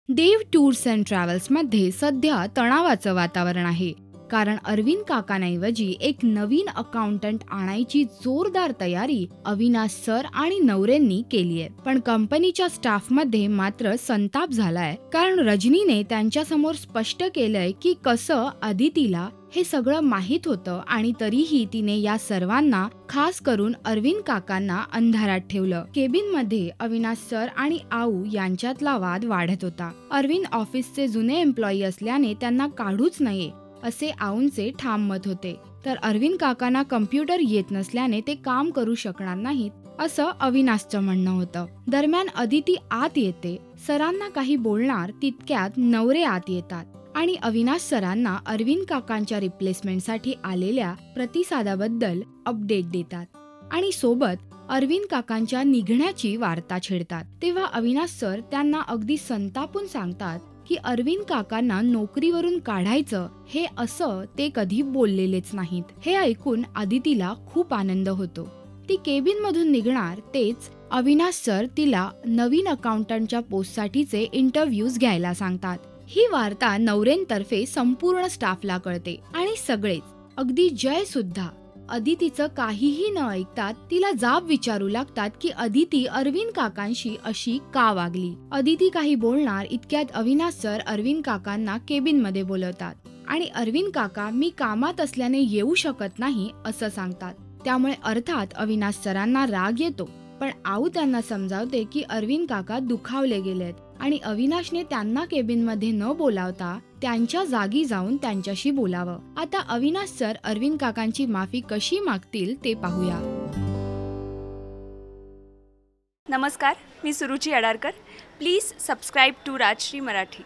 Dev tours and ट्रॅव्हल्समध्ये सध्या तणावाचं वातावरण आहे, कारण अरविंद काकांऐवजी एक नवीन अकाउंटंट आणायची जोरदार तयारी अविनाश सर आणि नवरेंनी केली आहे. पण कंपनीच्या स्टाफमध्ये मात्र संताप झालाय, कारण रजनीने त्यांच्यासमोर स्पष्ट केलंय की कसं अदितीला हे सगळं माहीत होतं आणि तरीही तिने या सर्वांना, खास करून अरविंद काकांना अंधारात ठेवलं. केबिन मध्ये अविनाश सर आणि आऊ यांच्यातला वाद वाढत होता. अरविंद ऑफिसचे जुने एम्प्लॉई असल्याने त्यांना काढूच नये असे आऊंचे ठाम मत होते, तर अरविंद काकांना कम्प्युटर येत नसल्याने ते काम करू शकणार नाहीत असं अविनाशचं म्हणणं होतं. दरम्यान अदिती आत येते. सरांना काही बोलणार तितक्यात नवरे आत येतात आणि अविनाश सरांना अरविंद काकांच्या रिप्लेसमेंटसाठी आलेल्या प्रतिसादाबद्दल अपडेट देतात आणि सोबत अरविंद काकांच्या निघण्याची वार्ता छेडतात. तेव्हा अविनाश सर त्यांना अगदी संतापून सांगतात की अरविंद काकांना नोकरीवरून काढायचं हे असं ते कधी बोललेलेच नाहीत. हे ऐकून अदितीला खूप आनंद होतो. ती केबिन मधून निघणार तेच अविनाश सर तिला नवीन अकाउंटंटच्या पोस्टसाठीचे इंटरव्ह्यूज घ्यायला सांगतात. ही वार्ता नवरेंतर्फे संपूर्ण स्टाफला कळते आणि सगळेच, अगदी जय सुद्धा, अदितीचं काहीही न ऐकतात तिला जाब विचारू लागतात की अदिती अरविंद काकांशी अशी का वागली. अदिती काही बोलणार इतक्यात अविनाश सर अरविंद काकांना केबिन मध्ये बोलवतात आणि अरविंद काका मी कामात असल्याने येऊ शकत नाही असं सांगतात. त्यामुळे अर्थात अविनाश सरांना राग येतो, पण आऊ त्यांना समजावते की अरविंद काका दुखावले गेलेत आणि अविनाशने त्यांना केबिन मध्ये न बोलावता त्यांच्या जागी जाऊन त्यांच्याशी बोलावं. आता अविनाश सर अरविंद काकांची माफी कशी मागतील ते पाहूया. नमस्कार, मी Suruchi Adarkar. Please subscribe to Rajshri Marathi.